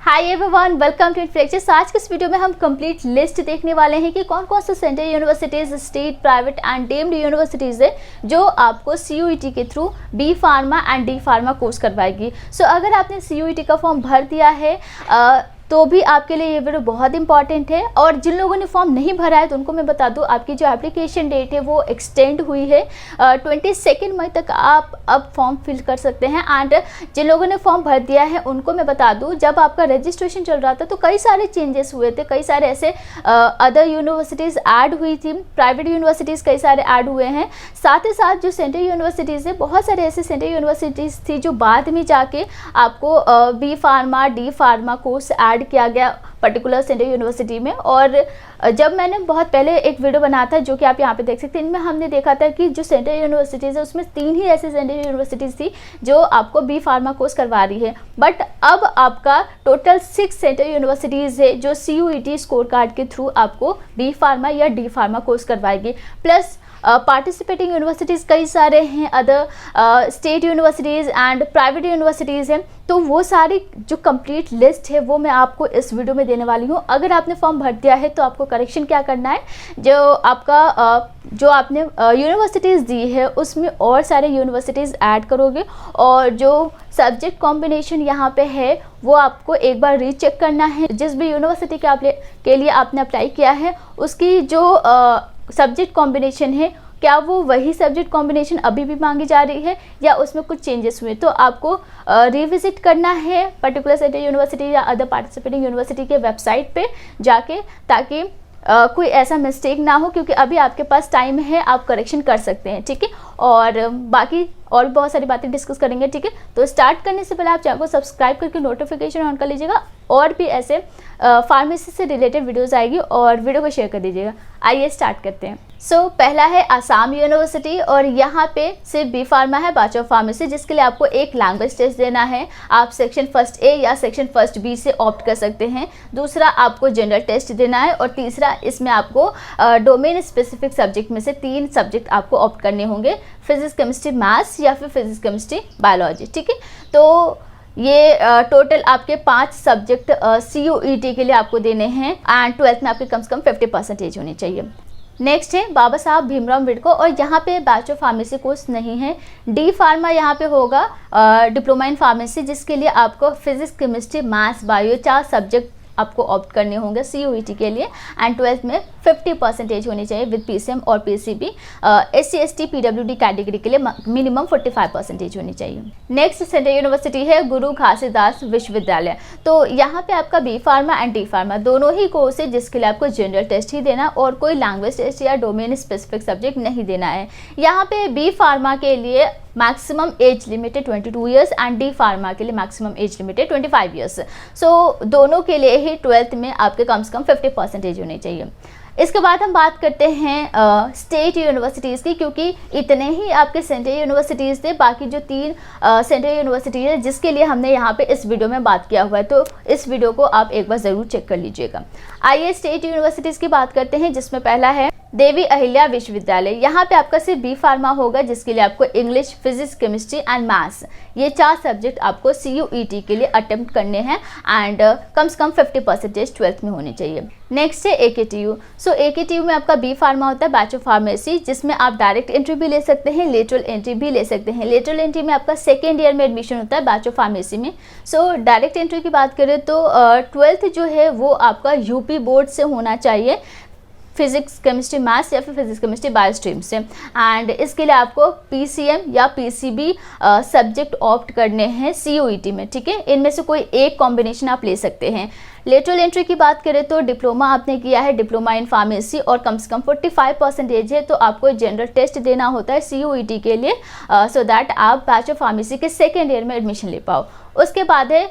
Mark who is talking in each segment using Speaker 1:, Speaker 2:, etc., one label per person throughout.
Speaker 1: Hi everyone, welcome to Inflectures. आज के इस वीडियो में हम कंप्लीट लिस्ट देखने वाले हैं कि कौन कौन से central universities, state, private and deemed universities है जो आपको CUET के through B pharma and D pharma course करवाएगी। सो अगर आपने CUET का फॉर्म भर दिया है तो भी आपके लिए ये वीडियो बहुत इंपॉर्टेंट है। और जिन लोगों ने फॉर्म नहीं भरा है तो उनको मैं बता दूं, आपकी जो एप्लीकेशन डेट है वो एक्सटेंड हुई है 22 मई तक आप अब फॉर्म फिल कर सकते हैं। एंड जिन लोगों ने फॉर्म भर दिया है उनको मैं बता दूं, जब आपका रजिस्ट्रेशन चल रहा था तो कई सारे चेंजेस हुए थे, कई सारे ऐसे अदर यूनिवर्सिटीज़ ऐड हुई थी, प्राइवेट यूनिवर्सिटीज़ कई सारे ऐड हुए हैं। साथ ही साथ जो सेंट्रल यूनिवर्सिटीज़ है, बहुत सारे ऐसे सेंट्रल यूनिवर्सिटीज़ थी जो बाद में जाके आपको B pharma, D pharma course add किया गया पर्टिकुलर सेंट्रल यूनिवर्सिटी में। और जब मैंने बहुत पहले एक वीडियो बनाया था जो कि आप यहाँ पे देख सकते हैं, इनमें हमने देखा था कि जो सेंट्रल यूनिवर्सिटीज़ है उसमें 3 ही ऐसे सेंट्रल यूनिवर्सिटीज़ थी जो आपको बी फार्मा कोर्स करवा रही है। बट अब आपका टोटल 6 सेंट्रल यूनिवर्सिटीज़ है जो CUET स्कोर कार्ड के थ्रू आपको बी फार्मा या डी फार्मा कोर्स करवाएगी। प्लस पार्टिसिपेटिंग यूनिवर्सिटीज़ कई सारे हैं, other state universities and private universities हैं। तो वो सारी जो कंप्लीट लिस्ट है वो मैं आपको इस वीडियो में देने वाली हूँ। अगर आपने फॉर्म भर दिया है तो आपको करेक्शन क्या करना है, जो आपका जो आपने यूनिवर्सिटीज़ दी है उसमें और सारे यूनिवर्सिटीज़ ऐड करोगे और जो सब्जेक्ट कॉम्बिनेशन यहाँ पे है वो आपको एक बार रीचेक करना है। जिस भी यूनिवर्सिटी के लिए आपने अप्लाई किया है उसकी जो सब्जेक्ट कॉम्बिनेशन है, क्या वो वही सब्जेक्ट कॉम्बिनेशन अभी भी मांगी जा रही है या उसमें कुछ चेंजेस हुए। तो आपको रिविजिट करना है पर्टिकुलर सेंट्रल यूनिवर्सिटी या अदर पार्टिसिपेटिंग यूनिवर्सिटी के वेबसाइट पे जाके, ताकि कोई ऐसा मिस्टेक ना हो, क्योंकि अभी आपके पास टाइम है, आप करेक्शन कर सकते हैं। ठीक है, और बाकी और भी बहुत सारी बातें डिस्कस करेंगे। ठीक है, तो स्टार्ट करने से पहले आप चैनल को सब्सक्राइब करके नोटिफिकेशन ऑन कर लीजिएगा। और भी ऐसे फार्मेसी से रिलेटेड वीडियोस आएगी और वीडियो को शेयर कर दीजिएगा। आइए स्टार्ट करते हैं। पहला है आसाम यूनिवर्सिटी और यहाँ पे सिर्फ बी फार्मा है, बैचलर ऑफ फार्मेसी, जिसके लिए आपको एक लैंग्वेज टेस्ट देना है। आप सेक्शन फर्स्ट ए या सेक्शन फर्स्ट बी से ऑप्ट कर सकते हैं। दूसरा आपको जनरल टेस्ट देना है और तीसरा इसमें आपको डोमेन स्पेसिफिक सब्जेक्ट में से 3 सब्जेक्ट आपको ऑप्ट करने होंगे, फिजिक्स, केमिस्ट्री, मैथ्स या फिर फिजिक्स, केमिस्ट्री, बायोलॉजी। ठीक है, तो ये टोटल आपके 5 सब्जेक्ट CUET के लिए आपको देने हैं एंड 12th में आपके कम से कम 50% होनी चाहिए। नेक्स्ट है बाबा साहब भीमराव अम्बेडकर और यहाँ पे बैचलर फार्मेसी कोर्स नहीं है। डी फार्मा यहाँ पे होगा डिप्लोमा इन फार्मेसी, जिसके लिए आपको physics, chemistry, maths, bio 4 subject आपको ऑप्ट करने होंगे CUET के लिए एंड 12th में 50% होनी चाहिए विद PCM और PCB। SC ST PWD category के लिए मिनिमम 45% होनी चाहिए। नेक्स्ट सेंट्रल यूनिवर्सिटी है गुरु घासीदास विश्वविद्यालय। तो यहाँ पे आपका B pharma and D pharma दोनों ही कोर्स है, जिसके लिए आपको जनरल टेस्ट ही देना और कोई लैंग्वेज टेस्ट या डोमेन स्पेसिफिक सब्जेक्ट नहीं देना है। यहाँ पे बी फार्मा के लिए maximum age limited 22 years and D pharma के लिए मैक्सिमम एज लिमिटेड 25 ईयर्स। सो दोनों के लिए ही 12th में आपके कम से कम 50% होनी चाहिए। इसके बाद हम बात करते हैं स्टेट यूनिवर्सिटीज़ की, क्योंकि इतने ही आपके सेंट्रल यूनिवर्सिटीज़ थे, बाकी जो 3 सेंट्रल यूनिवर्सिटीज़ है जिसके लिए हमने यहाँ पे इस वीडियो में बात किया हुआ है, तो इस वीडियो को आप एक बार ज़रूर चेक कर लीजिएगा। आइए स्टेट यूनिवर्सिटीज़ की बात करते हैं, जिसमें पहला है देवी अहिल्या विश्वविद्यालय। यहाँ पे आपका सिर्फ बी फार्मा होगा, जिसके लिए आपको English, physics, chemistry and maths ये 4 सब्जेक्ट आपको CUET के लिए अटेम्प्ट करने हैं एंड कम से कम 50% 12th में होनी चाहिए। नेक्स्ट है AKTU। AKTU में आपका बी फार्मा होता है, बैचलर फार्मेसी, जिसमें आप डायरेक्ट एंट्री भी ले सकते हैं, लेटरल एंट्री भी ले सकते हैं। लेटरल एंट्री में आपका 2nd ईयर में एडमिशन होता है बैचलर फार्मेसी में। डायरेक्ट एंट्री की बात करें तो 12th जो है वो आपका UP बोर्ड से होना चाहिए, फिजिक्स, केमिस्ट्री, मैथ्स या फिर फिजिक्स, केमिस्ट्री, बायो स्ट्रीम से। एंड इसके लिए आपको PCM या PCB सब्जेक्ट ऑप्ट करने हैं CUET में। ठीक है, इनमें से कोई एक कॉम्बिनेशन आप ले सकते हैं। लेटरल एंट्री की बात करें तो डिप्लोमा आपने किया है, डिप्लोमा इन फार्मेसी, और कम से कम 45% है, तो आपको जनरल टेस्ट देना होता है CUET के लिए सो दैट आप बैचलर फार्मेसी के 2nd ईयर में एडमिशन ले पाओ। उसके बाद है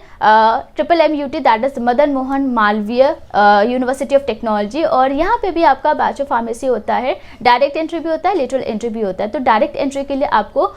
Speaker 1: MMUT, that is Madan Mohan Malviya university of technology, और यहाँ पे भी आपका बैचलर फार्मेसी होता है, डायरेक्ट एंट्री भी होता है, लेटरल एंट्री भी होता है। तो डायरेक्ट एंट्री के लिए आपको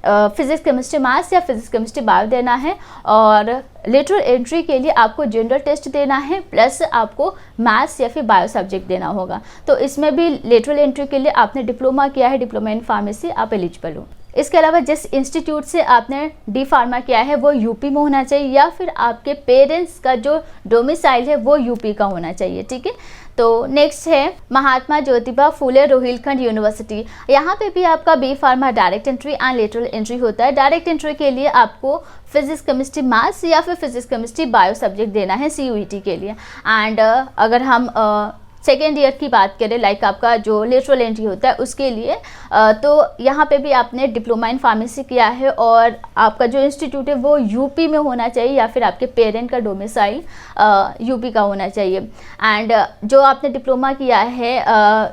Speaker 1: फिजिक्स, केमिस्ट्री, मैथ्स या फिजिक्स, केमिस्ट्री, बायो देना है, और लेटरल एंट्री के लिए आपको जनरल टेस्ट देना है प्लस आपको मैथ्स या फिर बायो सब्जेक्ट देना होगा। तो इसमें भी लेटरल एंट्री के लिए आपने डिप्लोमा किया है, डिप्लोमा इन फार्मेसी, आप एलिजिबल हो। इसके अलावा जिस इंस्टीट्यूट से आपने डी फार्मा किया है वो यूपी में होना चाहिए, या फिर आपके पेरेंट्स का जो डोमिसाइल है वो यूपी का होना चाहिए, ठीक है। तो नेक्स्ट है महात्मा ज्योतिबा फुले रोहिलखंड यूनिवर्सिटी। यहाँ पे भी आपका B pharma direct entry and lateral entry होता है। डायरेक्ट एंट्री के लिए आपको फिजिक्स केमिस्ट्री मैथ्स या फिर फिजिक्स केमिस्ट्री बायो सब्जेक्ट देना है CUET के लिए। एंड अगर हम सेकेंड ईयर की बात करें, लाइक आपका जो लेटरल एंट्री होता है उसके लिए, तो यहाँ पे भी आपने डिप्लोमा इन फार्मेसी किया है और आपका जो इंस्टीट्यूट है वो यूपी में होना चाहिए, या फिर आपके पेरेंट का डोमिसाइल यूपी का होना चाहिए। एंड जो आपने डिप्लोमा किया है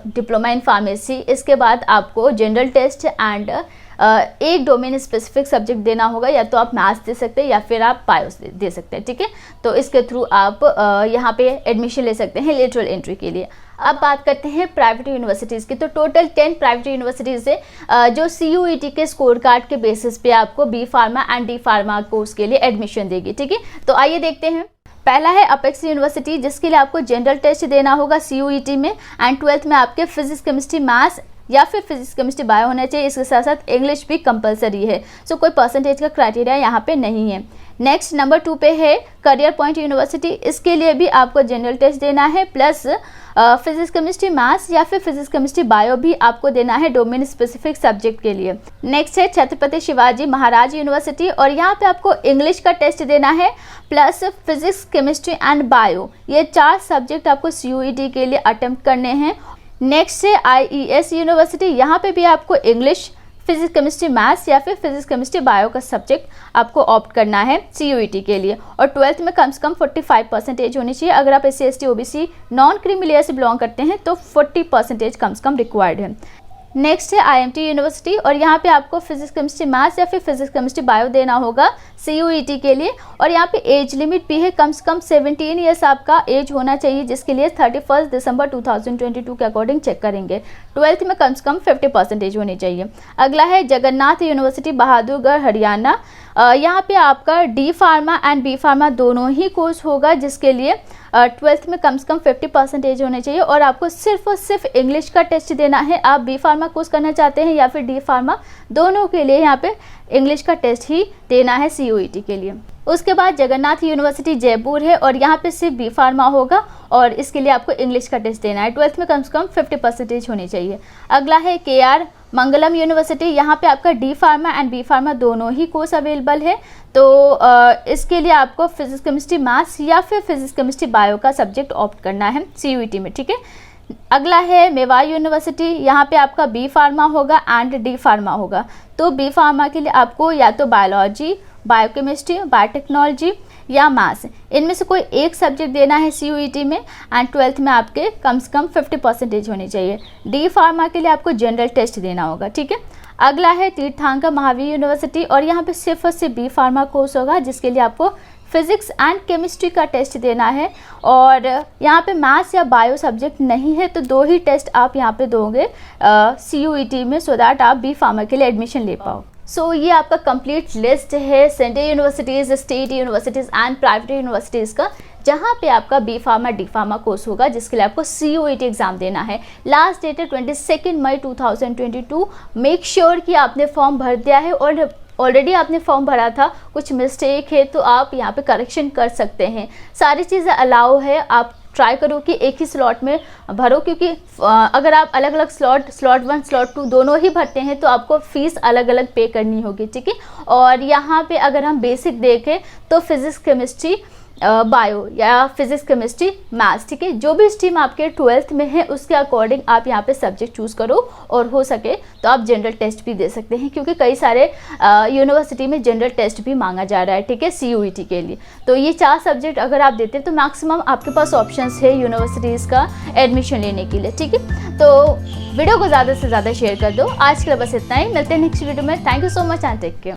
Speaker 1: डिप्लोमा इन फार्मेसी, इसके बाद आपको जनरल टेस्ट एंड एक डोमेन स्पेसिफिक सब्जेक्ट देना होगा, या तो आप मैथ्स दे सकते हैं या फिर आप बायो दे सकते हैं, ठीक है। तो इसके थ्रू आप यहाँ पे एडमिशन ले सकते हैं लेटरल एंट्री के लिए। अब बात करते हैं प्राइवेट यूनिवर्सिटीज़ की। तो टोटल 10 प्राइवेट यूनिवर्सिटीज़ है जो CUET के स्कोर कार्ड के बेसिस पे आपको B pharma and D pharma course के लिए एडमिशन देगी, ठीक है। तो आइए देखते हैं। पहला है अपेक्स यूनिवर्सिटी, जिसके लिए आपको जनरल टेस्ट देना होगा CUET में, एंड 12th में आपके फिजिक्स केमिस्ट्री मैथ्स या फिर फिजिक्स केमिस्ट्री बायो होना चाहिए। इसके साथ साथ इंग्लिश भी कंपलसरी है, सो कोई परसेंटेज का क्राइटेरिया यहाँ पे नहीं है। नेक्स्ट नंबर 2 पे है करियर पॉइंट यूनिवर्सिटी। इसके लिए भी आपको जनरल टेस्ट देना है, प्लस फिजिक्स केमिस्ट्री मैथ्स या फिर फिजिक्स केमिस्ट्री बायो भी आपको देना है डोमेन स्पेसिफिक सब्जेक्ट के लिए। नेक्स्ट है छत्रपति शिवाजी महाराज यूनिवर्सिटी, और यहाँ पे आपको इंग्लिश का टेस्ट देना है, plus physics chemistry and bio, ये 4 सब्जेक्ट आपको CUET के लिए अटेम्प्ट करने हैं। नेक्स्ट है IES यूनिवर्सिटी। यहाँ पे भी आपको इंग्लिश, फिजिक्स केमिस्ट्री मैथ्स या फिर फिजिक्स केमिस्ट्री बायो का सब्जेक्ट आपको ऑप्ट करना है CUET के लिए, और 12th में कम से कम 45% होनी चाहिए। अगर आप SC ST OBC non creamy layer से बिलोंग करते हैं तो 40% कम से कम रिक्वायर्ड है। नेक्स्ट है IMT यूनिवर्सिटी, और यहाँ पे आपको फिजिक्स केमिस्ट्री मैथ्स या फिर फिजिक्स केमिस्ट्री बायो देना होगा CUET के लिए, और यहाँ पे एज लिमिट भी है, कम से कम 17 ईयर्स आपका एज होना चाहिए, जिसके लिए 31 दिसंबर 2022 के अकॉर्डिंग चेक करेंगे। 12th में कम से कम 50% होनी चाहिए। अगला है जगन्नाथ यूनिवर्सिटी बहादुरगढ़ हरियाणा। यहाँ पे आपका D pharma and B pharma दोनों ही कोर्स होगा, जिसके लिए 12th में कम से कम 50% होने चाहिए, और आपको सिर्फ और सिर्फ इंग्लिश का टेस्ट देना है। आप बी फार्मा कोर्स करना चाहते हैं या फिर डी फार्मा, दोनों के लिए यहाँ पे इंग्लिश का टेस्ट ही देना है CUET के लिए। उसके बाद जगन्नाथ यूनिवर्सिटी जयपुर है, और यहाँ पे सिर्फ बी फार्मा होगा और इसके लिए आपको इंग्लिश का टेस्ट देना है। 12th में कम से कम 50% होनी चाहिए। अगला है KR मंगलम यूनिवर्सिटी। यहाँ पे आपका D pharma and B pharma दोनों ही कोर्स अवेलेबल है, तो इसके लिए आपको फिजिक्स केमिस्ट्री मैथ्स या फिर फिजिक्स केमिस्ट्री बायो का सब्जेक्ट ऑप्ट करना है CUET में, ठीक है। अगला है मेवाड़ यूनिवर्सिटी। यहाँ पे आपका बी फार्मा होगा एंड डी फार्मा होगा। तो बी फार्मा के लिए आपको या तो बायोलॉजी, बायोकेमिस्ट्री, बायोटेक्नोलॉजी या मैथ्स, इनमें से कोई एक सब्जेक्ट देना है CUET में, एंड 12th में आपके कम से कम 50% होनी चाहिए। डी फार्मा के लिए आपको जनरल टेस्ट देना होगा, ठीक है। अगला है तीर्थंकर महावीर यूनिवर्सिटी, और यहाँ पे सिर्फ और सिर्फ बी फार्मा कोर्स होगा, जिसके लिए आपको फिजिक्स एंड केमिस्ट्री का टेस्ट देना है, और यहाँ पे मैथ्स या बायो सब्जेक्ट नहीं है, तो 2 ही टेस्ट आप यहाँ पे दोगे CUET में, सो दैट आप बी फार्मा के लिए एडमिशन ले पाओ। सो ये आपका कंप्लीट लिस्ट है central universities, state universities and private universities का, जहाँ पे आपका B pharma D pharma course होगा, जिसके लिए आपको CUET एग्जाम देना है। लास्ट डेट है 22 मई 2022। मेक श्योर कि आपने फॉर्म भर दिया है, और ऑलरेडी आपने फॉर्म भरा था, कुछ मिस्टेक है तो आप यहाँ पे करेक्शन कर सकते हैं। सारी चीज़ें अलाउ है, आप ट्राई करो कि एक ही स्लॉट में भरो, क्योंकि अगर आप अलग अलग स्लॉट 1 स्लॉट 2 दोनों ही भरते हैं तो आपको फ़ीस अलग अलग पे करनी होगी, ठीक है। और यहाँ पे अगर हम बेसिक देखें तो फिज़िक्स केमिस्ट्री बायो या फिजिक्स केमिस्ट्री मैथ्स, ठीक है। जो भी स्ट्रीम आपके 12th में है उसके अकॉर्डिंग आप यहाँ पे सब्जेक्ट चूज़ करो, और हो सके तो आप जनरल टेस्ट भी दे सकते हैं, क्योंकि कई सारे यूनिवर्सिटी में जनरल टेस्ट भी मांगा जा रहा है, ठीक है, CUET के लिए। तो ये 4 सब्जेक्ट अगर आप देते हैं तो मैक्सिमम आपके पास ऑप्शंस है यूनिवर्सिटीज़ का एडमिशन लेने के लिए, ठीक है। तो वीडियो को ज़्यादा से ज़्यादा शेयर कर दो। आज के लिए बस इतना ही, मिलते हैं नेक्स्ट वीडियो में। Thank you so much and take care.